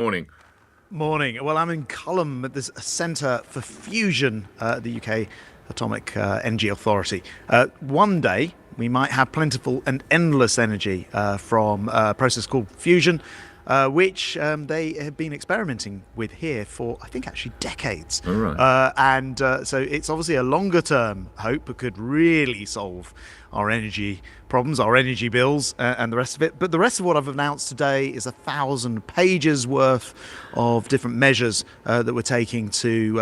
Morning. Morning. Well, I'm in Culham at this Centre for Fusion, the UK Atomic Energy Authority. One day we might have plentiful and endless energy from a process called fusion, which they have been experimenting with here for, I think, actually decades. All right. So it's obviously a longer term hope that could really solve our energy problems, our energy bills, and the rest of it. But the rest of what I've announced today is 1,000 pages worth of different measures that we're taking to,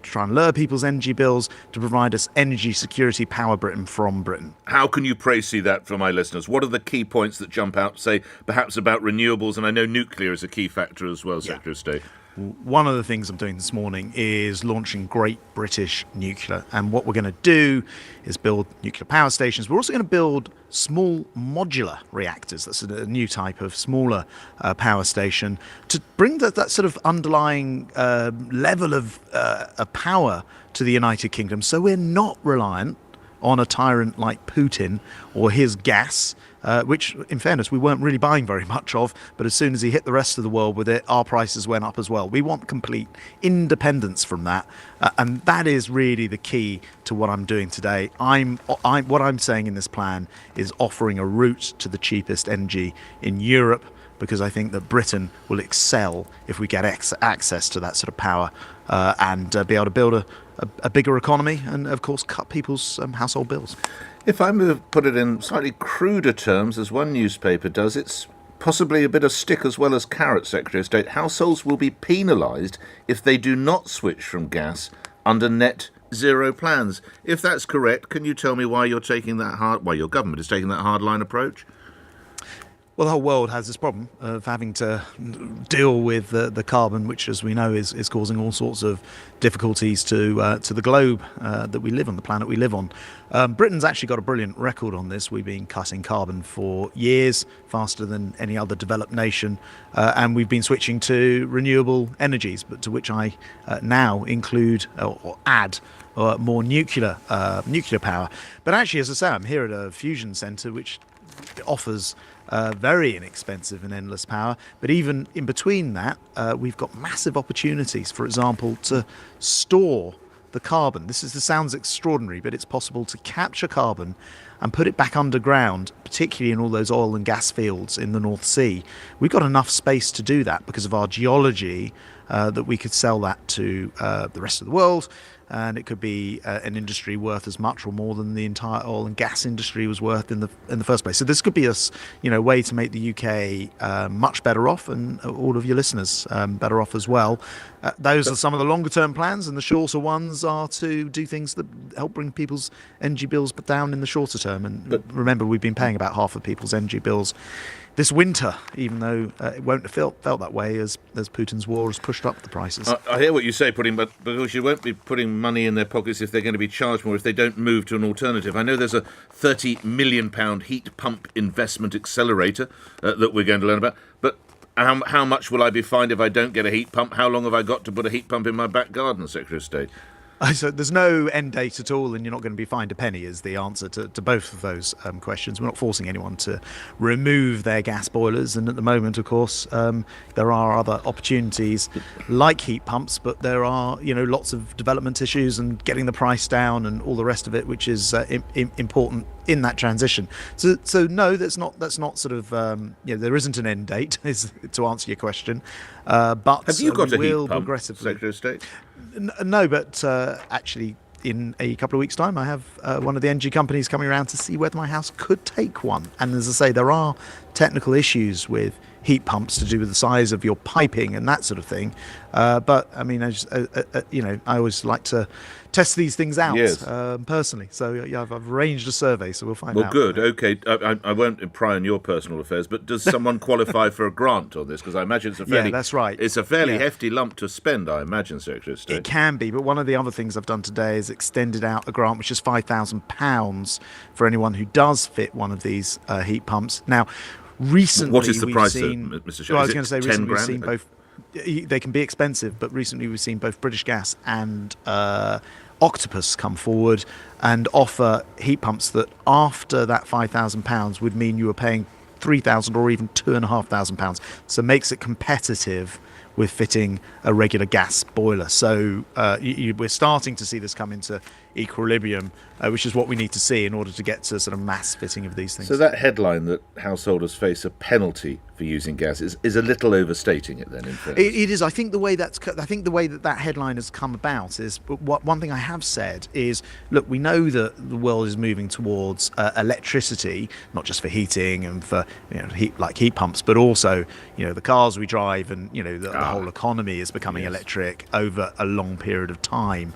try and lower people's energy bills, to provide us energy security, power Britain from Britain. How can you précis that for my listeners? What are the key points that jump out, say, perhaps about renewables? And I know nuclear is a key factor as well, Secretary of State. One of the things I'm doing this morning is launching Great British Nuclear. And what we're going to do is build nuclear power stations. We're also going to build small modular reactors. That's a new type of smaller power station to bring that sort of underlying level of power to the United Kingdom. So we're not reliant on a tyrant like Putin or his gas, which, in fairness, we weren't really buying very much of. But as soon as he hit the rest of the world with it, our prices went up as well. We want complete independence from that. And that is really the key to what I'm doing today. What I'm saying in this plan is offering a route to the cheapest energy in Europe, because I think that Britain will excel if we get access to that sort of power and be able to build a bigger economy and, of course, cut people's household bills. If I put it in slightly cruder terms, as one newspaper does, it's possibly a bit of stick as well as carrot, Secretary of State. Households will be penalised if they do not switch from gas under net zero plans. If that's correct, can you tell me why your government is taking that hardline approach? Well, the whole world has this problem of having to deal with the carbon, which, as we know, is causing all sorts of difficulties to the globe that we live on, the planet we live on. Britain's actually got a brilliant record on this. We've been cutting carbon for years, faster than any other developed nation, and we've been switching to renewable energies, but to which I now include or add more nuclear power. But actually, as I say, I'm here at a fusion centre which offers very inexpensive and endless power. But even in between that, we've got massive opportunities, for example, to store the carbon. This sounds extraordinary, but it's possible to capture carbon and put it back underground, particularly in all those oil and gas fields in the North Sea. We've got enough space to do that because of our geology, that we could sell that to the rest of the world. And it could be an industry worth as much or more than the entire oil and gas industry was worth in the first place. So this could be a way to make the UK much better off, and all of your listeners better off as well. Those are some of the longer term plans, and the shorter ones are to do things that help bring people's energy bills down in the shorter term. And remember, we've been paying about half of people's energy bills this winter, even though it won't have felt that way as Putin's war has pushed up the prices. I hear what you say, but because you won't be putting money in their pockets if they're going to be charged more if they don't move to an alternative. I know there's a £30 million heat pump investment accelerator that we're going to learn about, but how much will I be fined if I don't get a heat pump? How long have I got to put a heat pump in my back garden, Secretary of State? So there's no end date at all, and you're not going to be fined a penny is the answer to both of those questions. We're not forcing anyone to remove their gas boilers, and at the moment, of course, there are other opportunities like heat pumps, but there are lots of development issues and getting the price down and all the rest of it, which is important in that transition. So no, that's not sort of there isn't an end date, is to answer your question. But have you got a heat pump, progressively. Secretary of State? No, but actually, in a couple of weeks' time, I have one of the energy companies coming around to see whether my house could take one. And as I say, there are technical issues with heat pumps to do with the size of your piping and that sort of thing. But I mean, I always like to test these things out personally. So I've arranged a survey, so we'll find out. Well, good. Okay, I won't pry on your personal affairs, but does someone qualify for a grant on this? Because I imagine it's a fairly that's right. It's a fairly hefty lump to spend, I imagine, Secretary of State. It can be, but one of the other things I've done today is extended out a grant which is £5,000 for anyone who does fit one of these heat pumps. Now, recently, what is the price, Mr. Shapps? Well, I was going to say, recently we've £10,000? seen both. They can be expensive, but recently we've seen both British Gas and Octopus come forward and offer heat pumps that, after that £5,000, would mean you were paying £3,000 or even £2,500. So it makes it competitive with fitting a regular gas boiler. So we're starting to see this come into equilibrium, which is what we need to see in order to get to sort of mass fitting of these things. So that headline that householders face a penalty for using gas is a little overstating it then, in fairness. It is. I think the way that headline has come about is one thing I have said is, look, we know that the world is moving towards electricity, not just for heating and for heat pumps, but also the cars we drive and the whole economy is becoming electric over a long period of time.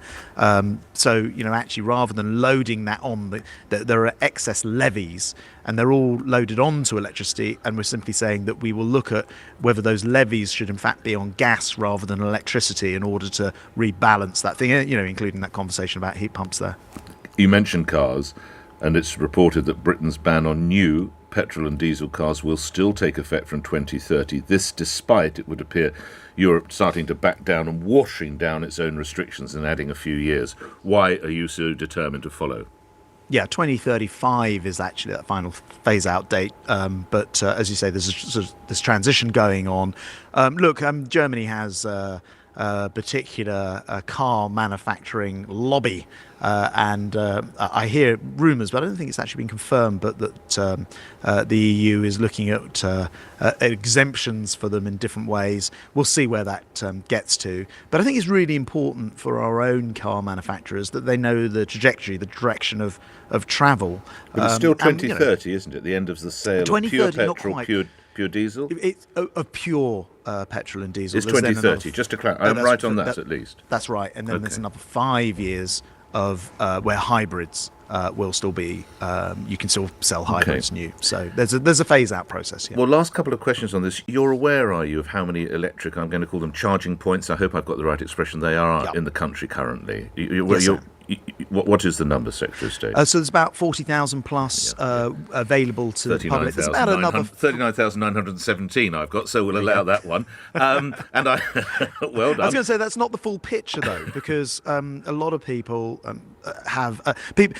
So actually, rather than loading that on, there are excess levies and they're all loaded onto electricity, and we're simply saying that we will look at whether those levies should in fact be on gas rather than electricity in order to rebalance that thing, including that conversation about heat pumps there. You mentioned cars, and it's reported that Britain's ban on new petrol and diesel cars will still take effect from 2030. This despite, it would appear, Europe starting to back down and washing down its own restrictions and adding a few years. Why are you so determined to follow? Yeah, 2035 is actually that final phase-out date. But as you say, there's this transition going on. Germany has a particular car manufacturing lobby, and I hear rumours, but I don't think it's actually been confirmed, but that the EU is looking at exemptions for them in different ways. We'll see where that gets to. But I think it's really important for our own car manufacturers that they know the trajectory, the direction of travel. But it's still 2030, isn't it? The end of the sale of pure petrol, pure diesel? It's a pure petrol and diesel. It's 2030, just to clarify. I'm right on that at least. That's right. And then there's another 5 years of where hybrids will still be. You can still sell hybrids new. So there's a phase-out process here. Well, last couple of questions on this. You're aware, are you, of how many electric, I'm going to call them charging points, I hope I've got the right expression, they are in the country currently? Yes, what is the number, Secretary of State? So there's about 40,000 plus available to the public. There's about another 39,917 I've got, so we'll allow that one. And I, well done. I was going to say that's not the full picture though, because a lot of people have people.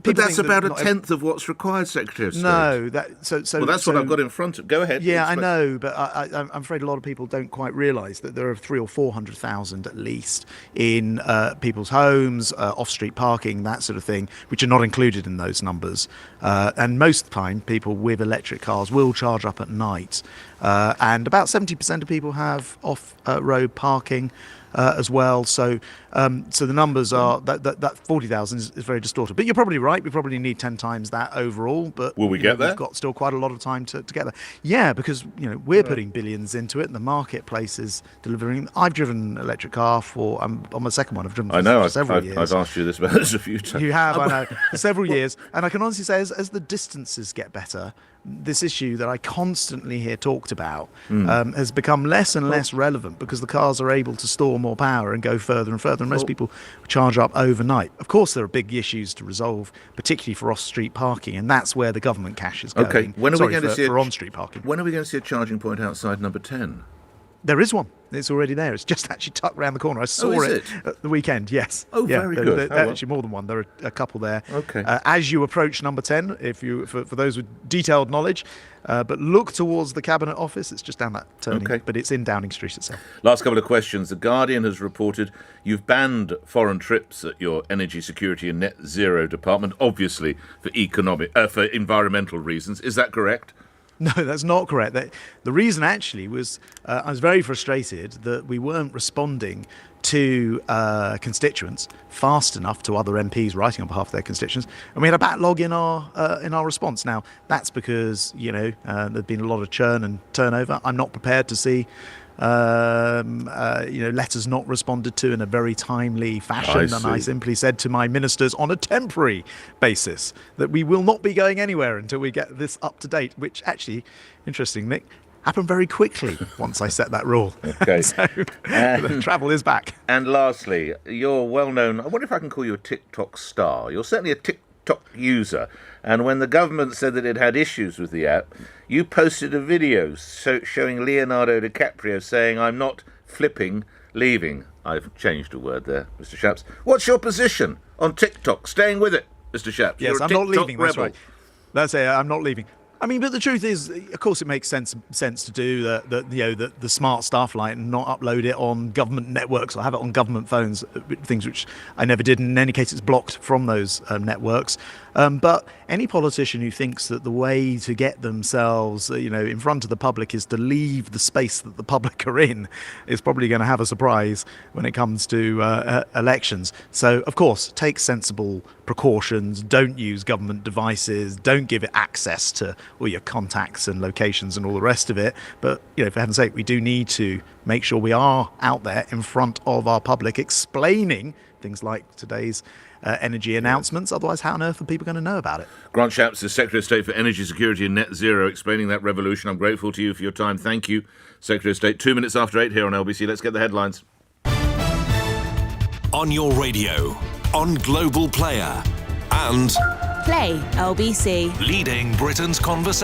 But that's about a tenth of what's required, Secretary of State. No, well, that's what I've got in front of. Go ahead. Yeah, I know, but I'm afraid a lot of people don't quite realise that there are 300,000 or 400,000 at least in people's homes, off-street parking, that sort of thing, which are not included in those numbers. And most of the time, people with electric cars will charge up at night. And about 70% of people have off-road parking as well. So the numbers are that 40,000 is very distorted. But you're probably right. We probably need 10 times that overall. But will we get there? We've got still quite a lot of time to get there. Yeah, because we're putting billions into it. And the marketplace is delivering. I've driven an electric car on my second one. I've driven for several years. I've asked you this about this a few times. You have, I know, for several years. And I can honestly say, as the distances get better, this issue that I constantly hear talked about has become less and less relevant because the cars are able to store more power and go further and further, and most people charge up overnight. Of course, there are big issues to resolve, particularly for off-street parking, and that's where the government cash is going. Okay, when are we going to see for on-street parking? When are we going to see a charging point outside number 10? There is one. It's already there. It's just actually tucked around the corner. I saw it at the weekend, yes. Oh, yeah, very good. Actually, more than one. There are a couple there. Okay. As you approach number 10, for those with detailed knowledge, but look towards the Cabinet Office. It's just down that turning, but it's in Downing Street itself. Last couple of questions. The Guardian has reported you've banned foreign trips at your Energy Security and Net Zero Department, obviously for environmental reasons. Is that correct? No, that's not correct. The reason actually was I was very frustrated that we weren't responding to constituents fast enough, to other MPs writing on behalf of their constituents, and we had a backlog in our response. Now that's because there'd been a lot of churn and turnover. I'm not prepared to see letters not responded to in a very timely fashion. And I simply said to my ministers on a temporary basis that we will not be going anywhere until we get this up to date, which actually, interesting, Nick, happened very quickly once I set that rule. Okay. So the travel is back. And lastly, you're well known, I wonder if I can call you a TikTok star. You're certainly a TikTok user. And when the government said that it had issues with the app, you posted a video showing Leonardo DiCaprio saying, "I'm not flipping leaving." I've changed a word there, Mr. Shapps. What's your position on TikTok? Staying with it, Mr. Shapps. Yes, I'm not leaving. That's right. That's it. I'm not leaving. I mean, but the truth is, of course, it makes sense to do the smart stuff, like not upload it on government networks or have it on government phones, things which I never did. And in any case, it's blocked from those networks. But any politician who thinks that the way to get themselves, in front of the public is to leave the space that the public are in, is probably going to have a surprise when it comes to elections. So, of course, take sensible precautions. Don't use government devices. Don't give it access to all your contacts and locations and all the rest of it. But, for heaven's sake, we do need to make sure we are out there in front of our public explaining things like today's energy announcements. Otherwise, how on earth are people going to know about it? Grant Shapps is Secretary of State for Energy Security and Net Zero, explaining that revolution. I'm grateful to you for your time. Thank you, Secretary of State. 2 minutes after 8 here on LBC. Let's get the headlines. On your radio, on Global Player, and Play LBC. leading Britain's conversation.